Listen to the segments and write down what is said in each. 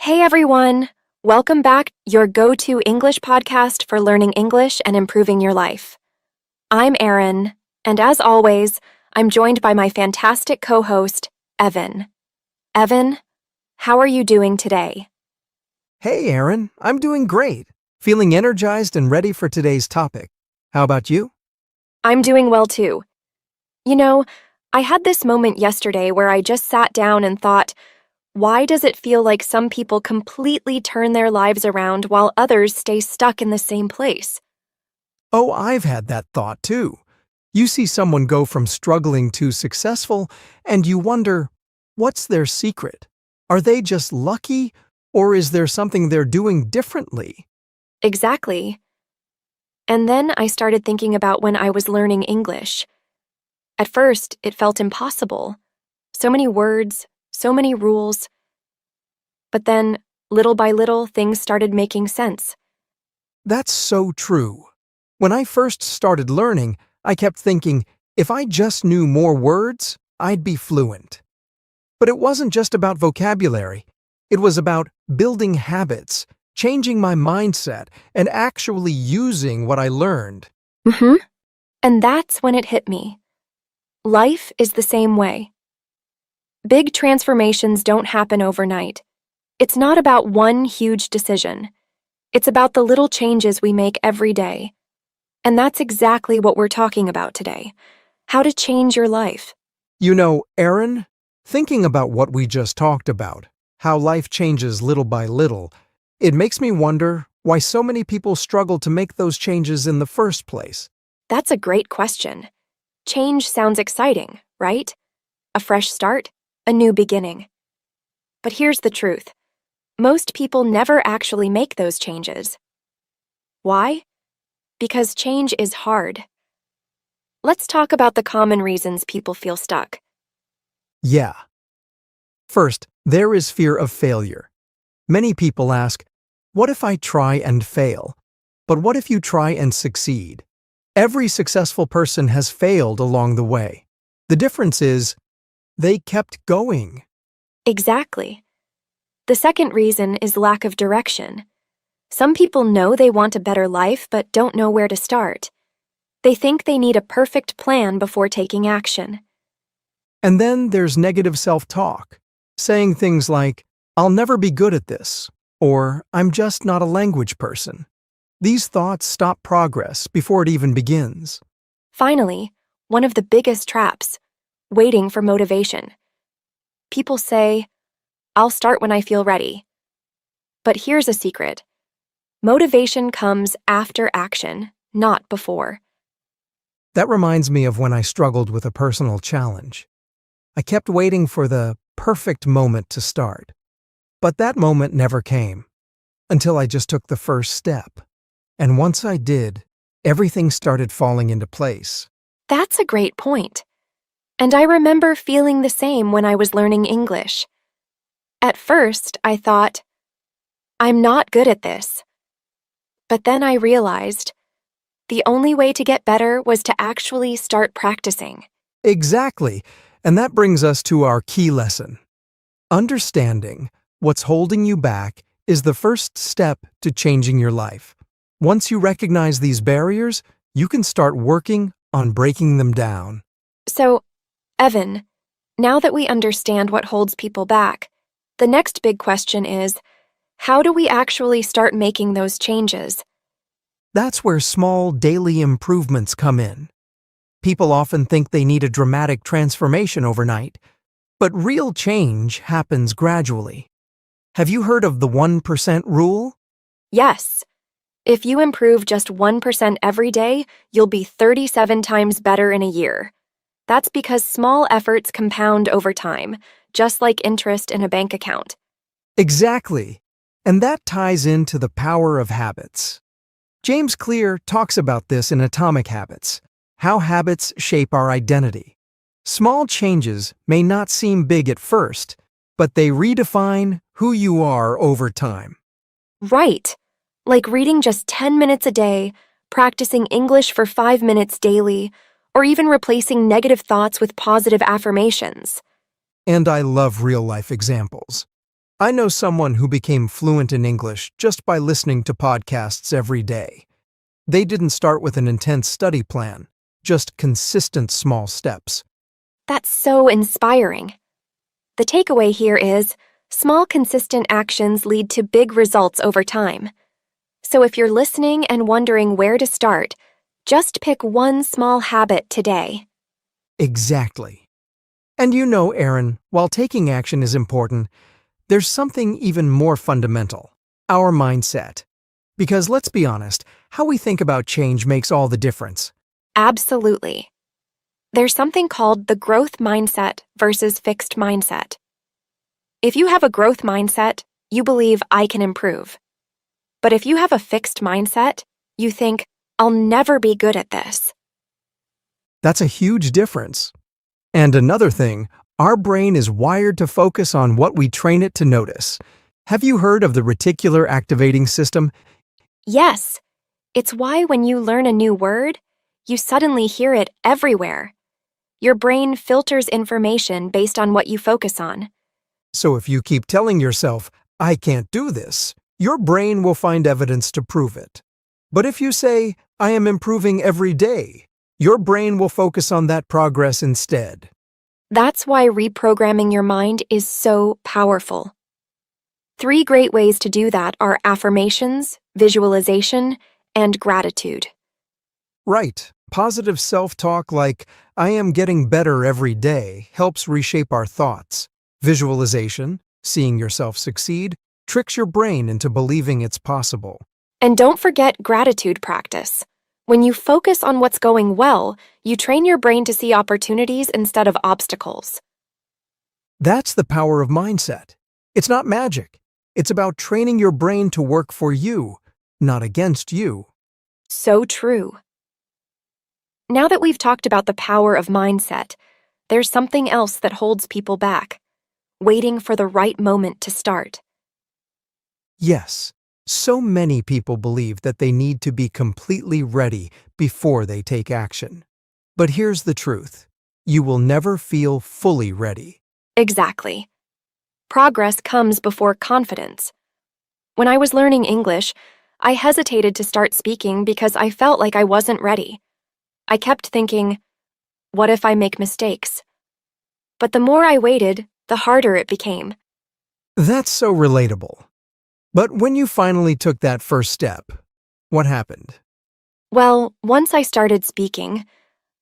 Hey everyone! Welcome back, your go-to English podcast for learning English and improving your life. I'm Erin, and as always, I'm joined by my fantastic co-host, Evan. Evan, how are you doing today? Hey, Aaron. I'm doing great. Feeling energized and ready for today's topic. How about you? I'm doing well too. You know, I had this moment yesterday where I just sat down and thought, why does it feel like some people completely turn their lives around while others stay stuck in the same place? Oh, I've had that thought too. You see someone go from struggling to successful, and you wonder, what's their secret? Are they just lucky, or is there something they're doing differently? Exactly. And then I started thinking about when I was learning English. At first, it felt impossible. So many words, so many rules. But then, little by little, things started making sense. That's so true. When I first started learning, I kept thinking, if I just knew more words, I'd be fluent. But it wasn't just about vocabulary. It was about building habits, changing my mindset, and actually using what I learned. Mm-hmm. And that's when it hit me. Life is the same way. Big transformations don't happen overnight. It's not about one huge decision. It's about the little changes we make every day. And that's exactly what we're talking about today. How to change your life. You know, Aaron, thinking about what we just talked about, how life changes little by little, it makes me wonder why so many people struggle to make those changes in the first place. That's a great question. Change sounds exciting, right? A fresh start, a new beginning. But here's the truth. Most people never actually make those changes. Why? Because change is hard. Let's talk about the common reasons people feel stuck. Yeah. First, there is fear of failure. Many people ask, what if I try and fail? But what if you try and succeed? Every successful person has failed along the way. The difference is, they kept going. Exactly. The second reason is lack of direction. Some people know they want a better life but don't know where to start. They think they need a perfect plan before taking action. And then there's negative self-talk, saying things like, I'll never be good at this, or I'm just not a language person. These thoughts stop progress before it even begins. Finally, one of the biggest traps, waiting for motivation. People say, I'll start when I feel ready. But here's a secret. Motivation comes after action, not before. That reminds me of when I struggled with a personal challenge. I kept waiting for the perfect moment to start. But that moment never came, until I just took the first step. And once I did, everything started falling into place. That's a great point. And I remember feeling the same when I was learning English. At first, I thought, I'm not good at this. But then I realized the only way to get better was to actually start practicing. Exactly, and that brings us to our key lesson. Understanding what's holding you back is the first step to changing your life. Once you recognize these barriers, you can start working on breaking them down. So, Evan, now that we understand what holds people back, the next big question is, how do we actually start making those changes? That's where small daily improvements come in. People often think they need a dramatic transformation overnight, but real change happens gradually. Have you heard of the 1% rule? Yes. If you improve just 1% every day, you'll be 37 times better in a year. That's because small efforts compound over time, just like interest in a bank account. Exactly. And that ties into the power of habits. James Clear talks about this in Atomic Habits, how habits shape our identity. Small changes may not seem big at first, but they redefine who you are over time. Right. Like reading just 10 minutes a day, practicing English for 5 minutes daily, or even replacing negative thoughts with positive affirmations. And I love real-life examples. I know someone who became fluent in English just by listening to podcasts every day. They didn't start with an intense study plan, just consistent small steps. That's so inspiring. The takeaway here is small, consistent actions lead to big results over time. So if you're listening and wondering where to start, just pick one small habit today. Exactly. And you know, Aaron, while taking action is important, there's something even more fundamental: our mindset. Because let's be honest, how we think about change makes all the difference. Absolutely. There's something called the growth mindset versus fixed mindset. If you have a growth mindset, you believe I can improve. But if you have a fixed mindset, you think, I'll never be good at this. That's a huge difference. And another thing, our brain is wired to focus on what we train it to notice. Have you heard of the reticular activating system? Yes, it's why when you learn a new word, you suddenly hear it everywhere. Your brain filters information based on what you focus on. So if you keep telling yourself, I can't do this, your brain will find evidence to prove it. But if you say, I am improving every day, your brain will focus on that progress instead. That's why reprogramming your mind is so powerful. 3 great ways to do that are affirmations, visualization, and gratitude. Right. Positive self-talk like, I am getting better every day, helps reshape our thoughts. Visualization, seeing yourself succeed, tricks your brain into believing it's possible. And don't forget gratitude practice. When you focus on what's going well, you train your brain to see opportunities instead of obstacles. That's the power of mindset. It's not magic. It's about training your brain to work for you, not against you. So true. Now that we've talked about the power of mindset, there's something else that holds people back: waiting for the right moment to start. Yes, so many people believe that they need to be completely ready before they take action. But here's the truth: you will never feel fully ready. Exactly. Progress comes before confidence. When I was learning English, I hesitated to start speaking because I felt like I wasn't ready. I kept thinking, what if I make mistakes? But the more I waited, the harder it became. That's so relatable. But when you finally took that first step, what happened? Well, once I started speaking,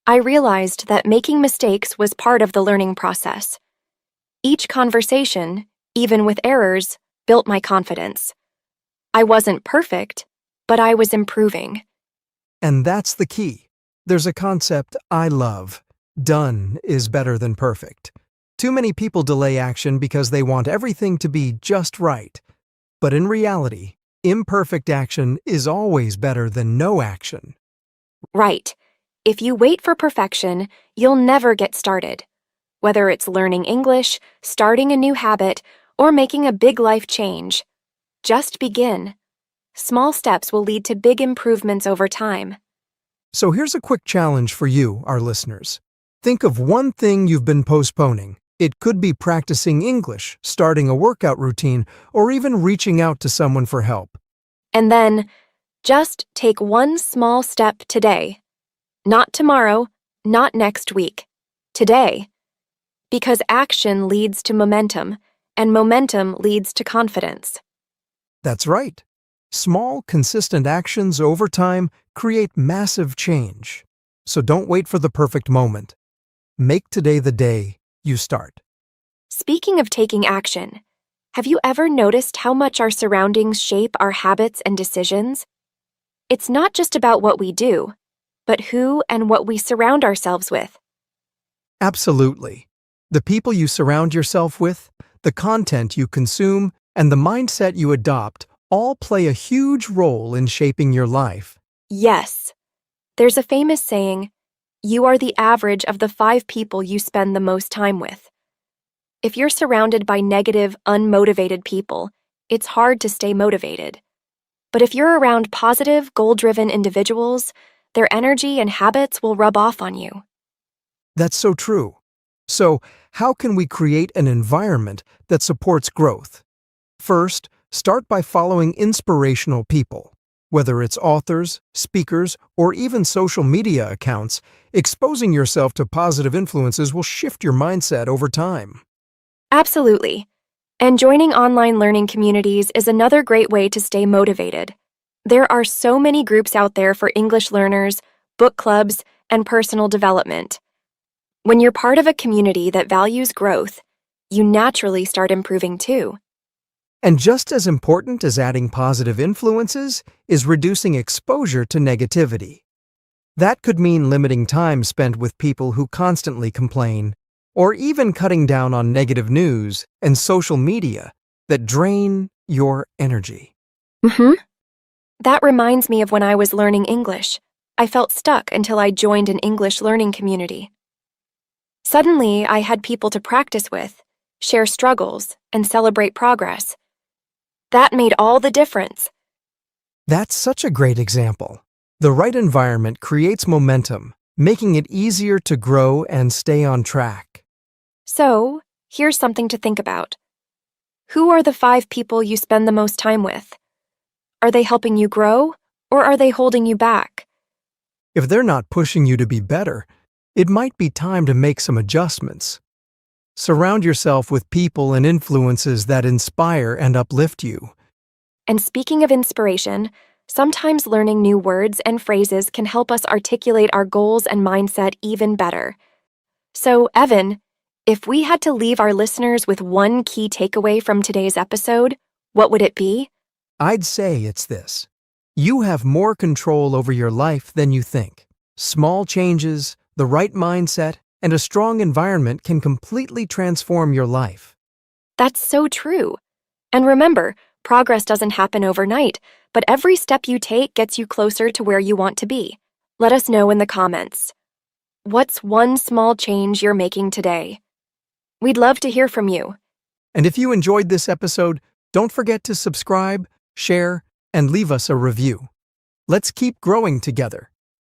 I realized that making mistakes was part of the learning process. Each conversation, even with errors, built my confidence. I wasn't perfect, but I was improving. And that's the key. There's a concept I love: done is better than perfect. Too many people delay action because they want everything to be just right. But in reality, imperfect action is always better than no action. Right. If you wait for perfection, you'll never get started. Whether it's learning English, starting a new habit, or making a big life change, just begin. Small steps will lead to big improvements over time. So here's a quick challenge for you, our listeners. Think of one thing you've been postponing. It could be practicing English, starting a workout routine, or even reaching out to someone for help. And then, just take one small step today. Not tomorrow, not next week. Today. Because action leads to momentum, and momentum leads to confidence. That's right. Small, consistent actions over time create massive change. So don't wait for the perfect moment. Make today the day you start. Speaking of taking action, have you ever noticed how much our surroundings shape our habits and decisions? It's not just about what we do, but who and what we surround ourselves with. Absolutely. The people you surround yourself with, the content you consume, and the mindset you adopt all play a huge role in shaping your life. Yes. There's a famous saying, you are the average of the 5 people you spend the most time with. If you're surrounded by negative, unmotivated people, it's hard to stay motivated. But if you're around positive, goal-driven individuals, their energy and habits will rub off on you. That's so true. So, how can we create an environment that supports growth? First, start by following inspirational people. Whether it's authors, speakers, or even social media accounts, exposing yourself to positive influences will shift your mindset over time. Absolutely. And joining online learning communities is another great way to stay motivated. There are so many groups out there for English learners, book clubs, and personal development. When you're part of a community that values growth, you naturally start improving too. And just as important as adding positive influences is reducing exposure to negativity. That could mean limiting time spent with people who constantly complain, or even cutting down on negative news and social media that drain your energy. That reminds me of when I was learning English. I felt stuck until I joined an English learning community. Suddenly, I had people to practice with, share struggles, and celebrate progress. That made all the difference. That's such a great example. The right environment creates momentum, making it easier to grow and stay on track. So, here's something to think about. Who are the 5 people you spend the most time with? Are they helping you grow, or are they holding you back? If they're not pushing you to be better, it might be time to make some adjustments. Surround yourself with people and influences that inspire and uplift you. And speaking of inspiration, sometimes learning new words and phrases can help us articulate our goals and mindset even better. So, Evan, if we had to leave our listeners with one key takeaway from today's episode, what would it be? I'd say it's this. You have more control over your life than you think. Small changes, the right mindset, and a strong environment can completely transform your life. That's so true. And remember, progress doesn't happen overnight, but every step you take gets you closer to where you want to be. Let us know in the comments. What's one small change you're making today? We'd love to hear from you. And if you enjoyed this episode, don't forget to subscribe, share, and leave us a review. Let's keep growing together.